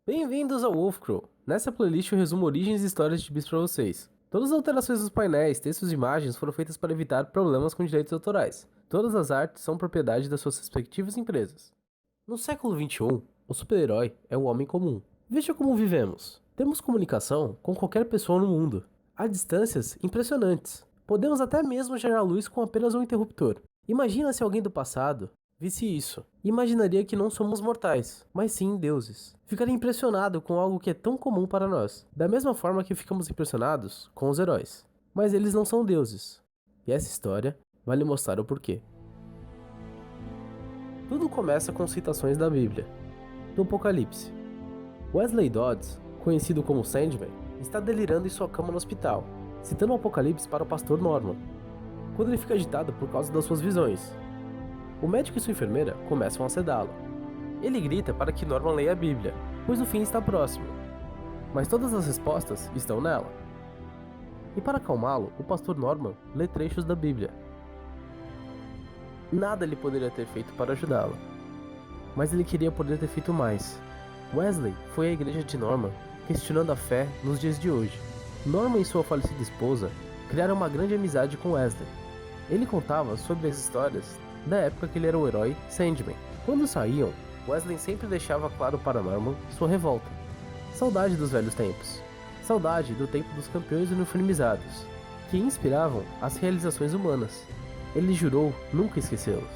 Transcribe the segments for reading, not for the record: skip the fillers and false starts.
Bem-vindos ao Wolfcrow! Nessa playlist eu resumo origens e histórias de bis para vocês. Todas as alterações dos painéis, textos e imagens foram feitas para evitar problemas com direitos autorais. Todas as artes são propriedade das suas respectivas empresas. No século XXI, o super-herói é o homem comum. Veja como vivemos. Temos comunicação com qualquer pessoa no mundo, a distâncias impressionantes. Podemos até mesmo gerar luz com apenas um interruptor. Imagina se alguém do passado visse isso. Imaginaria que não somos mortais, mas sim deuses. Ficaria impressionado com algo que é tão comum para nós, da mesma forma que ficamos impressionados com os heróis. Mas eles não são deuses. E essa história vai lhe mostrar o porquê. Tudo começa com citações da Bíblia, do Apocalipse. Wesley Dodds, conhecido como Sandman, está delirando em sua cama no hospital, citando o Apocalipse para o pastor Norman, quando ele fica agitado por causa das suas visões. O médico e sua enfermeira começam a sedá-lo. Ele grita para que Norman leia a Bíblia, pois o fim está próximo. Mas todas as respostas estão nela. E para acalmá-lo, o pastor Norman lê trechos da Bíblia. Nada ele poderia ter feito para ajudá-lo, mas ele queria poder ter feito mais. Wesley foi à igreja de Norman, questionando a fé nos dias de hoje. Norman e sua falecida esposa criaram uma grande amizade com Wesley. Ele contava sobre as histórias da época que ele era o herói Sandman. Quando saíam, Wesley sempre deixava claro para Norman sua revolta. Saudade dos velhos tempos. Saudade do tempo dos campeões uniformizados, que inspiravam as realizações humanas. Ele jurou nunca esquecê-los.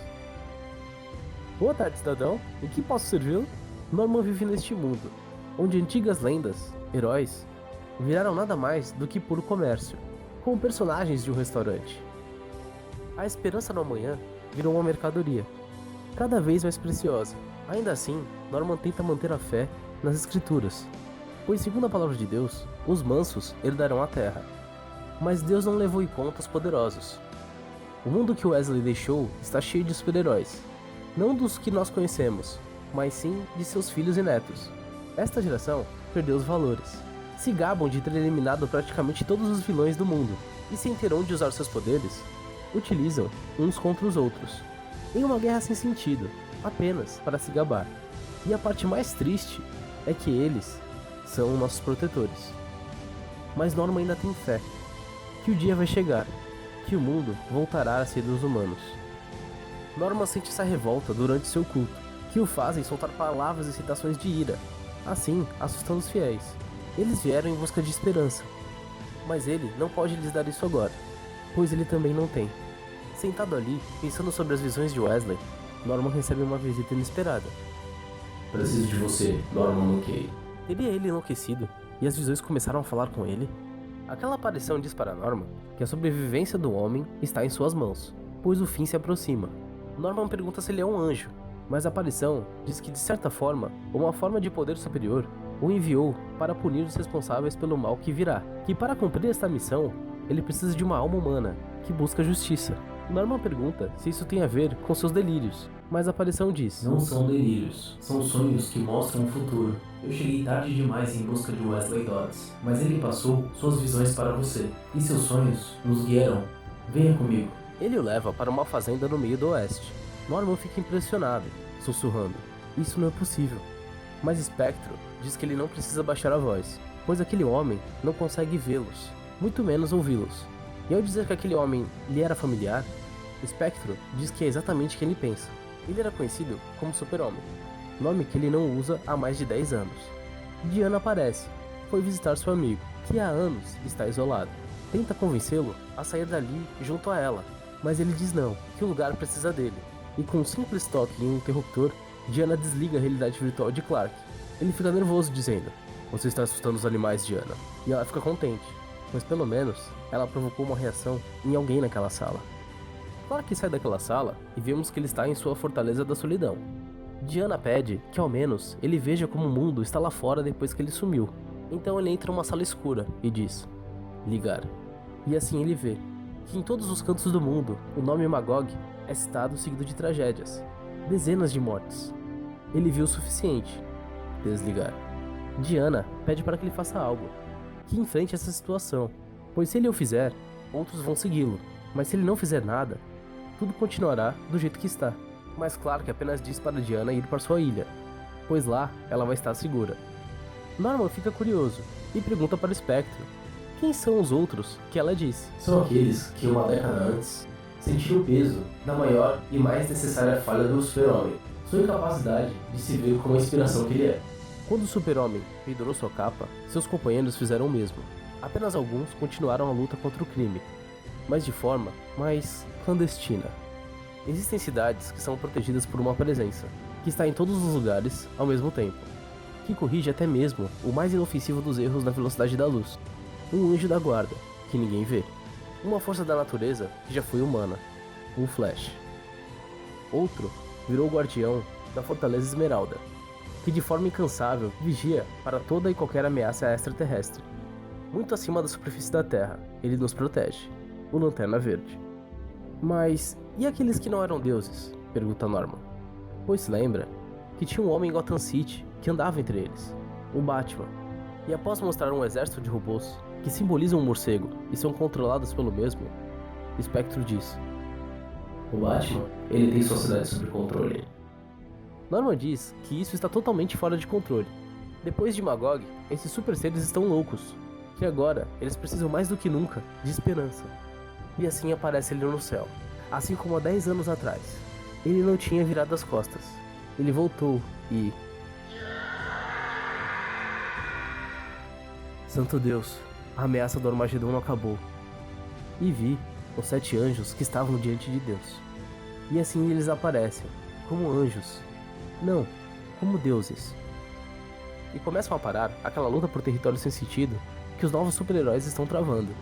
Boa tarde, cidadão. Em que posso servi-lo? Norman vive neste mundo, onde antigas lendas, heróis, viraram nada mais do que puro comércio, como personagens de um restaurante. A esperança no amanhã virou uma mercadoria, cada vez mais preciosa. Ainda assim, Norman tenta manter a fé nas escrituras, pois segundo a palavra de Deus, os mansos herdarão a terra. Mas Deus não levou em conta os poderosos. O mundo que Wesley deixou está cheio de super-heróis, não dos que nós conhecemos, mas sim de seus filhos e netos. Esta geração perdeu os valores. Se gabam de ter eliminado praticamente todos os vilões do mundo, e sem ter onde usar seus poderes, utilizam uns contra os outros, em uma guerra sem sentido, apenas para se gabar. E a parte mais triste é que eles são nossos protetores. Mas Norman ainda tem fé, que o dia vai chegar, que o mundo voltará a ser dos humanos. Norman sente essa revolta durante seu culto, que o fazem soltar palavras e citações de ira, assim assustando os fiéis. Eles vieram em busca de esperança, mas ele não pode lhes dar isso agora, pois ele também não tem. Sentado ali, pensando sobre as visões de Wesley, Norman recebe uma visita inesperada. Preciso de você, Norman McKay. Teria ele enlouquecido e as visões começaram a falar com ele? Aquela aparição diz para Norman que a sobrevivência do homem está em suas mãos, pois o fim se aproxima. Norman pergunta se ele é um anjo, mas a aparição diz que de certa forma, uma forma de poder superior, o enviou para punir os responsáveis pelo mal que virá, que para cumprir esta missão, ele precisa de uma alma humana, que busca justiça. Norman pergunta se isso tem a ver com seus delírios, mas a aparição diz: Não são delírios, são sonhos que mostram o futuro. Eu cheguei tarde demais em busca de Wesley Dodds, mas ele passou suas visões para você, e seus sonhos nos guiarão. Venha comigo. Ele o leva para uma fazenda no meio do oeste. Norman fica impressionado, sussurrando: isso não é possível. Mas Spectro diz que ele não precisa baixar a voz, pois aquele homem não consegue vê-los, muito menos ouvi-los. E ao dizer que aquele homem lhe era familiar, Spectro diz que é exatamente quem ele pensa. Ele era conhecido como Super-Homem, nome que ele não usa há mais de 10 anos. Diana aparece, foi visitar seu amigo, que há anos está isolado. Tenta convencê-lo a sair dali junto a ela, mas ele diz não, que o lugar precisa dele. E com um simples toque em um interruptor, Diana desliga a realidade virtual de Clark. Ele fica nervoso dizendo: você está assustando os animais, Diana. E ela fica contente, pois pelo menos ela provocou uma reação em alguém naquela sala. Clark sai daquela sala e vemos que ele está em sua fortaleza da solidão. Diana pede que ao menos ele veja como o mundo está lá fora depois que ele sumiu. Então ele entra numa sala escura e diz: ligar. E assim ele vê que em todos os cantos do mundo o nome Magog é citado seguido de tragédias, dezenas de mortes. Ele viu o suficiente. Desligar. Diana pede para que ele faça algo, que enfrente essa situação, pois se ele o fizer, outros vão segui-lo, mas se ele não fizer nada, tudo continuará do jeito que está. Mas Clark apenas diz para Diana ir para sua ilha, pois lá ela vai estar segura. Norman fica curioso e pergunta para o Espectro quem são os outros que ela disse. São aqueles que uma década antes sentiram o peso da maior e mais necessária falha do super-homem, sua incapacidade de se ver como a inspiração que ele é. Quando o Super-Homem pendurou sua capa, seus companheiros fizeram o mesmo. Apenas alguns continuaram a luta contra o crime, mas de forma mais clandestina. Existem cidades que são protegidas por uma presença, que está em todos os lugares ao mesmo tempo, que corrige até mesmo o mais inofensivo dos erros da velocidade da luz. Um anjo da guarda, que ninguém vê. Uma força da natureza que já foi humana, um Flash. Outro virou o guardião da Fortaleza Esmeralda, que de forma incansável vigia para toda e qualquer ameaça extraterrestre. Muito acima da superfície da Terra, ele nos protege, o Lanterna Verde. Mas e aqueles que não eram deuses? Pergunta Norman. Pois se lembra que tinha um homem em Gotham City que andava entre eles, o Batman. E após mostrar um exército de robôs que simbolizam um morcego e são controlados pelo mesmo, Espectro diz: O Batman, ele tem sua cidade sob controle. Norman diz que isso está totalmente fora de controle. Depois de Magog, esses super seres estão loucos, que agora eles precisam mais do que nunca de esperança. E assim aparece ele no céu, assim como há 10 anos atrás. Ele não tinha virado as costas. Ele voltou e... Santo Deus, a ameaça do Armagedon não acabou. E vi os 7 anjos que estavam diante de Deus. E assim eles aparecem, como anjos. Não, como deuses. E começam a parar aquela luta por território sem sentido que os novos super-heróis estão travando.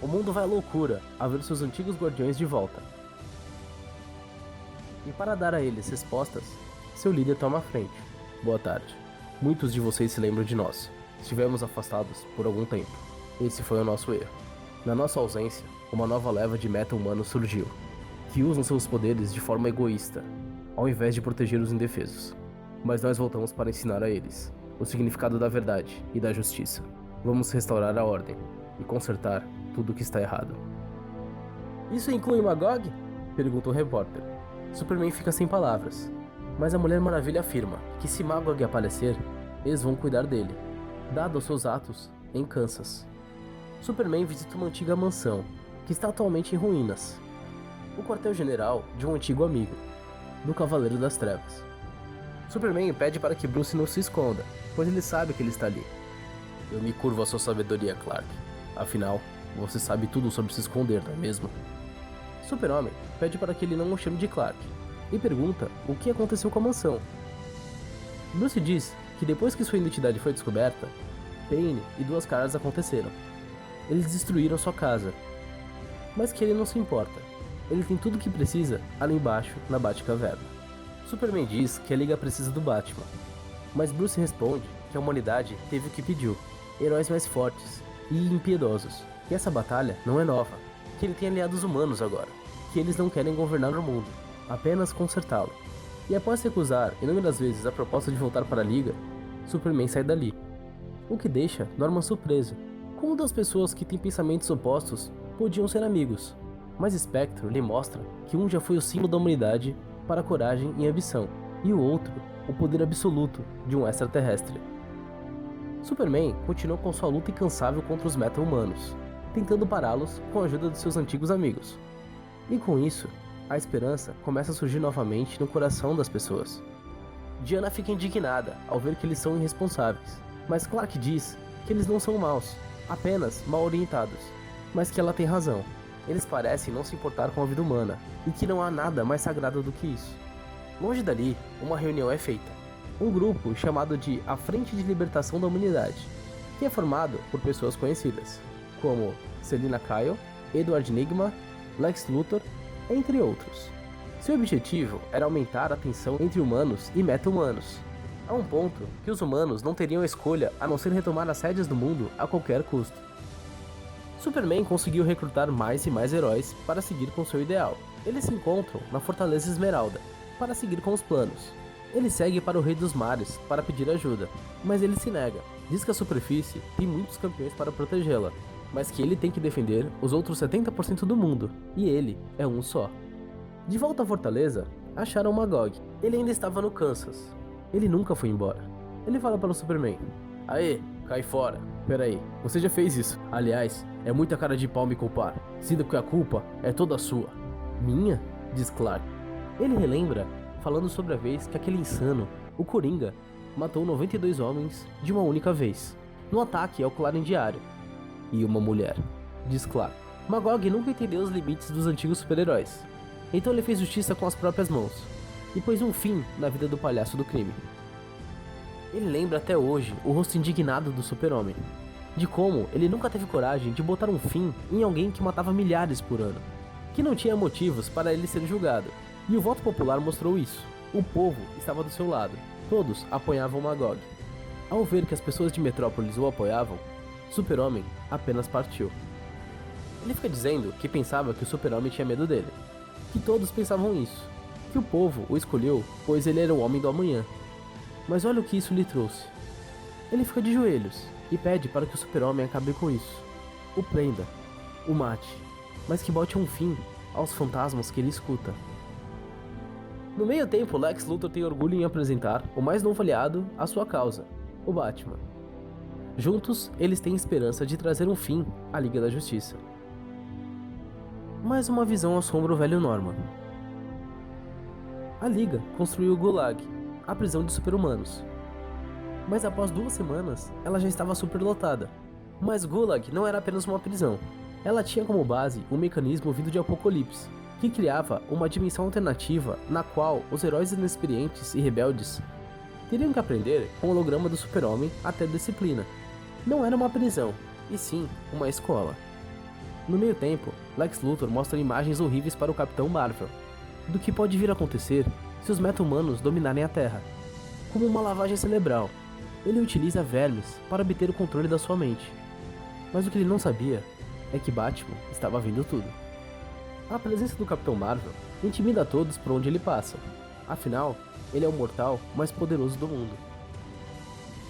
O mundo vai à loucura a ver seus antigos guardiões de volta. E para dar a eles respostas, seu líder toma a frente. Boa tarde. Muitos de vocês se lembram de nós. Estivemos afastados por algum tempo. Esse foi o nosso erro. Na nossa ausência, uma nova leva de meta-humanos surgiu, que usam seus poderes de forma egoísta, ao invés de proteger os indefesos. Mas nós voltamos para ensinar a eles o significado da verdade e da justiça. Vamos restaurar a ordem e consertar tudo o que está errado. Isso inclui Magog? Pergunta o repórter. Superman fica sem palavras, mas a Mulher Maravilha afirma que se Magog aparecer, eles vão cuidar dele, dado os seus atos em Kansas. Superman visita uma antiga mansão, que está atualmente em ruínas. O quartel-general de um antigo amigo, do Cavaleiro das Trevas. Superman pede para que Bruce não se esconda, pois ele sabe que ele está ali. Eu me curvo à sua sabedoria, Clark. Afinal, você sabe tudo sobre se esconder, não é mesmo? Super-Homem pede para que ele não o chame de Clark, e pergunta o que aconteceu com a mansão. Bruce diz que depois que sua identidade foi descoberta, Paine e Duas Caras aconteceram. Eles destruíram sua casa, mas que ele não se importa. Ele tem tudo o que precisa ali embaixo, na Batcaverna. Superman diz que a Liga precisa do Batman, mas Bruce responde que a humanidade teve o que pediu, heróis mais fortes e impiedosos, que essa batalha não é nova, que ele tem aliados humanos agora, que eles não querem governar o mundo, apenas consertá-lo. E após recusar inúmeras vezes a proposta de voltar para a Liga, Superman sai dali, o que deixa Norman surpreso. Como duas pessoas que têm pensamentos opostos podiam ser amigos? Mas Spectro lhe mostra que um já foi o símbolo da humanidade para a coragem e ambição, e o outro, o poder absoluto de um extraterrestre. Superman continuou com sua luta incansável contra os meta-humanos, tentando pará-los com a ajuda de seus antigos amigos. E com isso, a esperança começa a surgir novamente no coração das pessoas. Diana fica indignada ao ver que eles são irresponsáveis, mas Clark diz que eles não são maus, apenas mal orientados, mas que ela tem razão. Eles parecem não se importar com a vida humana, e que não há nada mais sagrado do que isso. Longe dali, uma reunião é feita. Um grupo chamado de A Frente de Libertação da Humanidade, que é formado por pessoas conhecidas, como Selina Kyle, Edward Nygma, Lex Luthor, entre outros. Seu objetivo era aumentar a tensão entre humanos e meta-humanos, a um ponto que os humanos não teriam escolha a não ser retomar as rédeas do mundo a qualquer custo. Superman conseguiu recrutar mais e mais heróis para seguir com seu ideal. Eles se encontram na Fortaleza Esmeralda para seguir com os planos. Ele segue para o Rei dos Mares para pedir ajuda, mas ele se nega. Diz que a superfície tem muitos campeões para protegê-la, mas que ele tem que defender os outros 70% do mundo, e ele é um só. De volta à Fortaleza, acharam Magog. Ele ainda estava no Kansas. Ele nunca foi embora. Ele fala para o Superman: Aê, cai fora. Peraí, você já fez isso. Aliás, é muita cara de pau me culpar, sendo que a culpa é toda sua. Minha? Diz Clark. Ele relembra, falando sobre a vez que aquele insano, o Coringa, matou 92 homens de uma única vez, no ataque ao clarim diário. E uma mulher, diz Clark. Magog nunca entendeu os limites dos antigos super-heróis, então ele fez justiça com as próprias mãos, e pôs um fim na vida do palhaço do crime. Ele lembra até hoje o rosto indignado do Super-Homem, de como ele nunca teve coragem de botar um fim em alguém que matava milhares por ano, que não tinha motivos para ele ser julgado, e o voto popular mostrou isso. O povo estava do seu lado, todos apoiavam Magog. Ao ver que as pessoas de Metrópolis o apoiavam, Super-Homem apenas partiu. Ele fica dizendo que pensava que o Super-Homem tinha medo dele, que todos pensavam isso, que o povo o escolheu pois ele era o homem do amanhã. Mas olha o que isso lhe trouxe. Ele fica de joelhos e pede para que o Super-Homem acabe com isso, o prenda, o mate, mas que bote um fim aos fantasmas que ele escuta. No meio tempo, Lex Luthor tem orgulho em apresentar o mais novo aliado à sua causa, o Batman. Juntos, eles têm esperança de trazer um fim à Liga da Justiça. Mais uma visão assombra o velho Norman. A Liga construiu o Gulag, a prisão de super-humanos. Mas após 2 semanas, ela já estava superlotada. Mas Gulag não era apenas uma prisão. Ela tinha como base um mecanismo vindo de Apocalipse, que criava uma dimensão alternativa na qual os heróis inexperientes e rebeldes teriam que aprender com o holograma do Super-Homem a ter disciplina. Não era uma prisão, e sim uma escola. No meio tempo, Lex Luthor mostra imagens horríveis para o Capitão Marvel, do que pode vir a acontecer se os meta-humanos dominarem a Terra. Como uma lavagem cerebral, ele utiliza vermes para obter o controle da sua mente. Mas o que ele não sabia é que Batman estava vendo tudo. A presença do Capitão Marvel intimida a todos por onde ele passa. Afinal, ele é o mortal mais poderoso do mundo.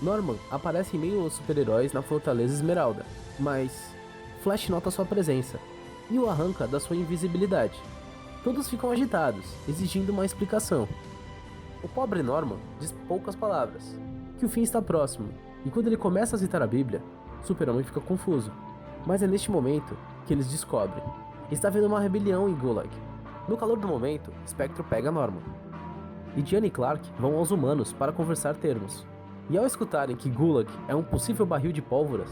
Norman aparece em meio aos super-heróis na Fortaleza Esmeralda, mas Flash nota sua presença e o arranca da sua invisibilidade. Todos ficam agitados, exigindo uma explicação. O pobre Norman diz poucas palavras, que o fim está próximo, e quando ele começa a citar a Bíblia, Super-Homem fica confuso. Mas é neste momento que eles descobrem. Está havendo uma rebelião em Gulag. No calor do momento, Spectro pega Norman. E Diana e Clark vão aos humanos para conversar termos. E ao escutarem que Gulag é um possível barril de pólvoras,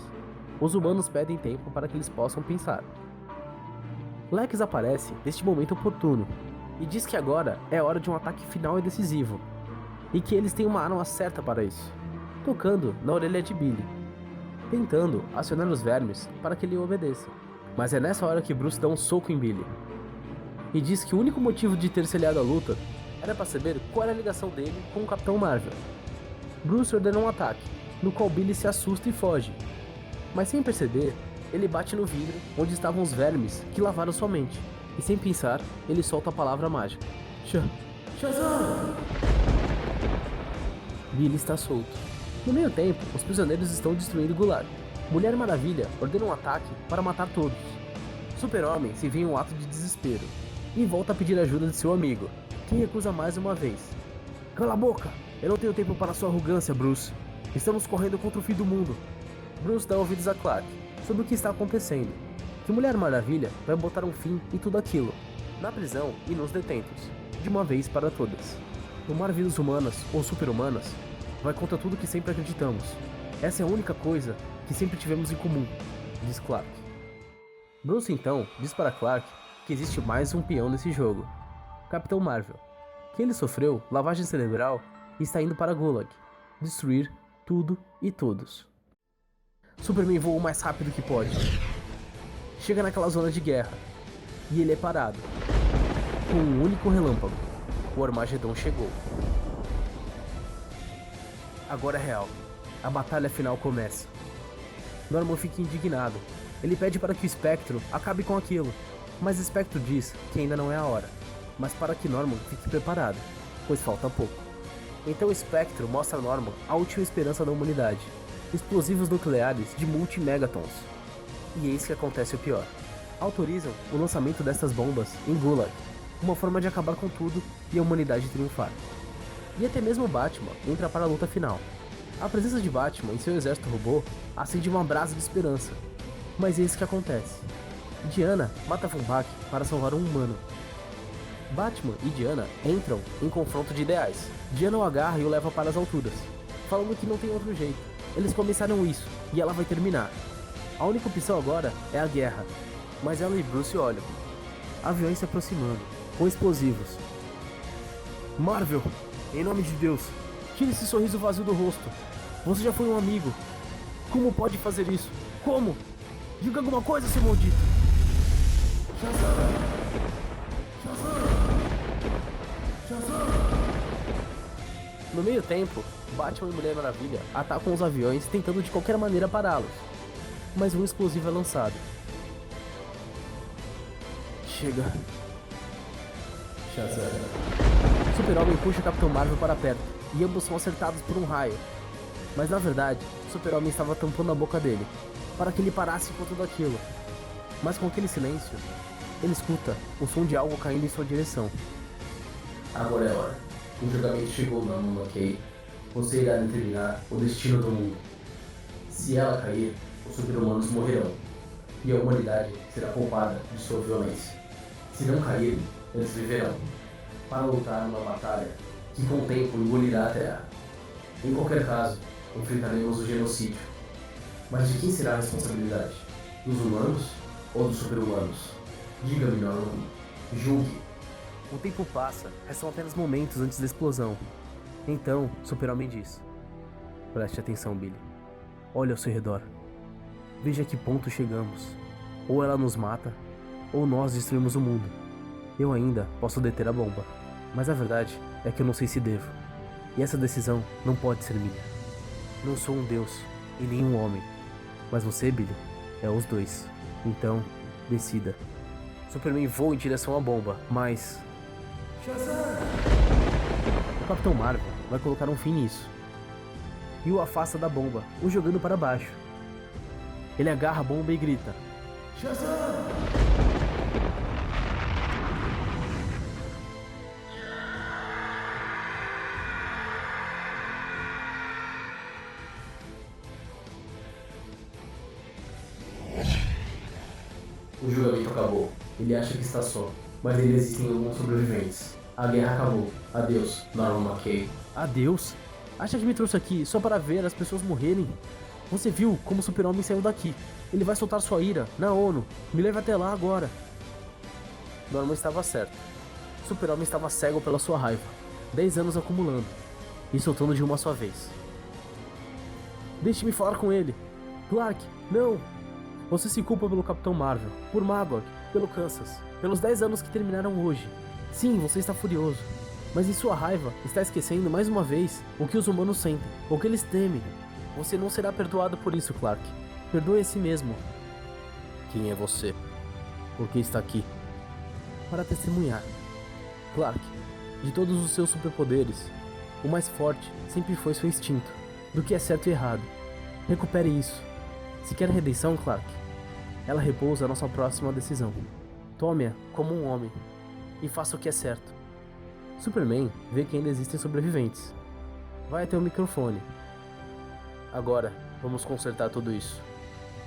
os humanos pedem tempo para que eles possam pensar. Lex aparece neste momento oportuno e diz que agora é hora de um ataque final e decisivo, e que eles têm uma arma certa para isso, tocando na orelha de Billy, tentando acionar os vermes para que ele o obedeça. Mas é nessa hora que Bruce dá um soco em Billy e diz que o único motivo de ter se aliado à luta era para saber qual era a ligação dele com o Capitão Marvel. Bruce ordena um ataque, no qual Billy se assusta e foge, mas sem perceber, ele bate no vidro onde estavam os vermes que lavaram sua mente, e sem pensar, ele solta a palavra mágica: Shazam! Billy está solto. No meio tempo, os prisioneiros estão destruindo o Gulag. Mulher Maravilha ordena um ataque para matar todos. Super-Homem se vê em um ato de desespero e volta a pedir ajuda de seu amigo, que recusa mais uma vez. Cala a boca! Eu não tenho tempo para sua arrogância, Bruce. Estamos correndo contra o fim do mundo. Bruce dá ouvidos a Clark sobre o que está acontecendo, que Mulher Maravilha vai botar um fim em tudo aquilo, na prisão e nos detentos, de uma vez para todas. Tomar vidas humanas ou super-humanas vai contra tudo que sempre acreditamos. Essa é a única coisa que sempre tivemos em comum, diz Clark. Bruce então diz para Clark que existe mais um peão nesse jogo, Capitão Marvel, que ele sofreu lavagem cerebral e está indo para Gulag, destruir tudo e todos. Superman voa o mais rápido que pode. Chega naquela zona de guerra e ele é parado com um único relâmpago. O Armagedon chegou. Agora é real. A batalha final começa. Norman fica indignado. Ele pede para que o Spectro acabe com aquilo, mas o Spectro diz que ainda não é a hora, mas para que Norman fique preparado, pois falta pouco. Então o Spectro mostra a Norman a última esperança da humanidade: explosivos nucleares de multi-megatons. E eis que acontece o pior. Autorizam o lançamento dessas bombas em Gulag, uma forma de acabar com tudo e a humanidade triunfar. E até mesmo Batman entra para a luta final. A presença de Batman e seu exército robô acende uma brasa de esperança. Mas eis que acontece. Diana mata Von Bach para salvar um humano. Batman e Diana entram em confronto de ideais. Diana o agarra e o leva para as alturas, falando que não tem outro jeito. Eles começaram isso, e ela vai terminar. A única opção agora é a guerra. Mas ela e Bruce olham. Aviões se aproximando, com explosivos. Marvel, em nome de Deus, tire esse sorriso vazio do rosto. Você já foi um amigo. Como pode fazer isso? Como? Diga alguma coisa, seu maldito. No meio tempo, Batman e Mulher Maravilha atacam os aviões tentando de qualquer maneira pará-los. Mas um explosivo é lançado. Chega. Shazam. Super-Homem puxa o Capitão Marvel para perto, e ambos são acertados por um raio. Mas na verdade, Super-Homem estava tampando a boca dele, para que ele parasse com tudo aquilo. Mas com aquele silêncio, ele escuta o som de algo caindo em sua direção. Agora é hora. O julgamento chegou, Norman McKay. Você irá determinar o destino do mundo. Se ela cair, os super-humanos morrerão, e a humanidade será poupada de sua violência. Se não caírem, eles viverão, para lutar numa batalha que com o tempo engolirá a Terra. Em qualquer caso, enfrentaremos o genocídio. Mas de quem será a responsabilidade? Dos humanos ou dos super-humanos? Diga-me, Norman. Julgue. O tempo passa, restam apenas momentos antes da explosão. Então, Super-Homem diz: preste atenção, Billy. Olhe ao seu redor. Veja a que ponto chegamos. Ou ela nos mata, ou nós destruímos o mundo. Eu ainda posso deter a bomba, mas a verdade é que eu não sei se devo. E essa decisão não pode ser minha. Não sou um deus e nem um homem, mas você, Billy, é os dois. Então, decida. Superman voa em direção à bomba, mas... O Capitão Marvel vai colocar um fim nisso e o afasta da bomba, o jogando para baixo. Ele agarra a bomba e grita: Shazam! O julgamento acabou. Ele acha que está só, mas ainda existem alguns sobreviventes. A guerra acabou. Adeus, Norman McKay. Adeus? Acha que me trouxe aqui só para ver as pessoas morrerem? Você viu como o Super-Homem saiu daqui. Ele vai soltar sua ira na ONU. Me leve até lá agora. Norman estava certo. Super-Homem estava cego pela sua raiva. 10 anos acumulando e soltando de uma só vez. Deixe-me falar com ele. Clark, não! Você se culpa pelo Capitão Marvel, por Magog, pelo Kansas, pelos 10 anos que terminaram hoje. Sim, você está furioso, mas em sua raiva está esquecendo mais uma vez o que os humanos sentem, o que eles temem. Você não será perdoado por isso, Clark. Perdoe a si mesmo. Quem é você? Por que está aqui? Para testemunhar. Clark, de todos os seus superpoderes, o mais forte sempre foi seu instinto, do que é certo e errado. Recupere isso. Se quer redenção, Clark, ela repousa a nossa próxima decisão. Tome-a como um homem e faça o que é certo. Superman vê que ainda existem sobreviventes. Vai até o microfone. Agora, vamos consertar tudo isso.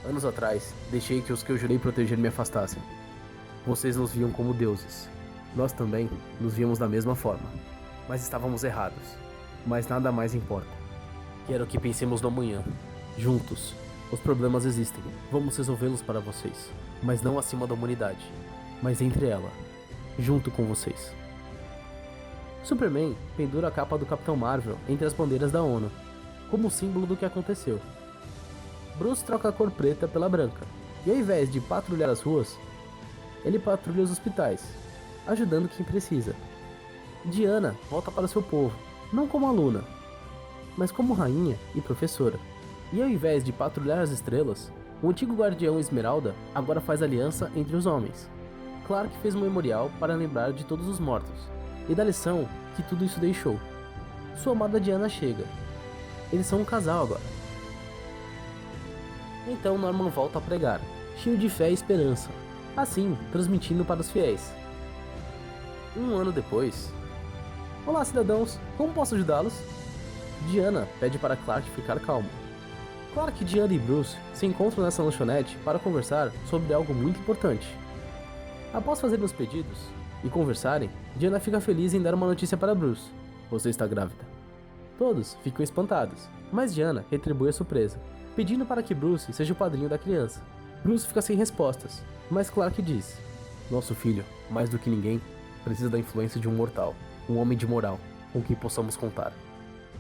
Anos atrás, deixei que os que eu jurei proteger me afastassem. Vocês nos viam como deuses. Nós também nos víamos da mesma forma. Mas estávamos errados. Mas nada mais importa. Quero que pensemos no amanhã. Juntos. Os problemas existem. Vamos resolvê-los para vocês. Mas não acima da humanidade. Mas entre ela. Junto com vocês. Superman pendura a capa do Capitão Marvel entre as bandeiras da ONU, como símbolo do que aconteceu. Bruce troca a cor preta pela branca, e ao invés de patrulhar as ruas, ele patrulha os hospitais, ajudando quem precisa. Diana volta para seu povo, não como aluna, mas como rainha e professora. E ao invés de patrulhar as estrelas, o antigo guardião Esmeralda agora faz aliança entre os homens. Clark fez um memorial para lembrar de todos os mortos, e da lição que tudo isso deixou. Sua amada Diana chega. Eles são um casal agora. Então Norman volta a pregar, cheio de fé e esperança, assim transmitindo para os fiéis. Um ano depois... Olá, cidadãos, como posso ajudá-los? Diana pede para Clark ficar calmo. Clark, Diana e Bruce se encontram nessa lanchonete para conversar sobre algo muito importante. Após fazerem os pedidos e conversarem, Diana fica feliz em dar uma notícia para Bruce. Você está grávida. Todos ficam espantados, mas Diana retribui a surpresa, pedindo para que Bruce seja o padrinho da criança. Bruce fica sem respostas, mas Clark diz: nosso filho, mais do que ninguém, precisa da influência de um mortal, um homem de moral, com quem possamos contar.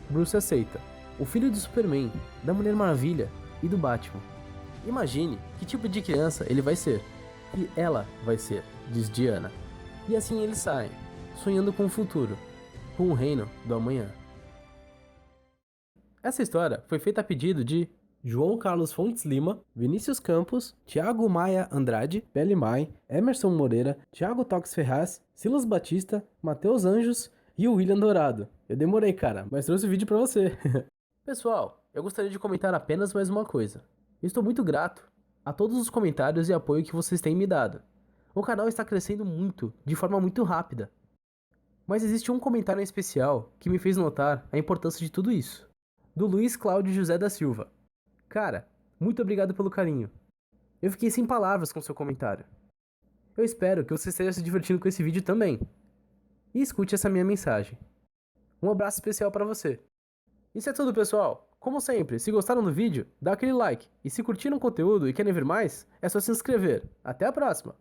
Bruce aceita. O filho do Superman, da Mulher Maravilha e do Batman. Imagine que tipo de criança ele vai ser. E ela vai ser, diz Diana. E assim eles saem, sonhando com o futuro, com o reino do amanhã. Essa história foi feita a pedido de João Carlos Fontes Lima, Vinícius Campos, Thiago Maia Andrade, Pele Mai, Emerson Moreira, Thiago Tox Ferraz, Silas Batista, Matheus Anjos e o William Dourado. Eu demorei, cara, mas trouxe o vídeo pra você. Pessoal, eu gostaria de comentar apenas mais uma coisa. Eu estou muito grato a todos os comentários e apoio que vocês têm me dado. O canal está crescendo muito, de forma muito rápida. Mas existe um comentário em especial que me fez notar a importância de tudo isso. Do Luiz Cláudio José da Silva. Cara, muito obrigado pelo carinho. Eu fiquei sem palavras com seu comentário. Eu espero que você esteja se divertindo com esse vídeo também. E escute essa minha mensagem. Um abraço especial para você. Isso é tudo, pessoal. Como sempre, se gostaram do vídeo, dá aquele like. E se curtiram o conteúdo e querem ver mais, é só se inscrever. Até a próxima!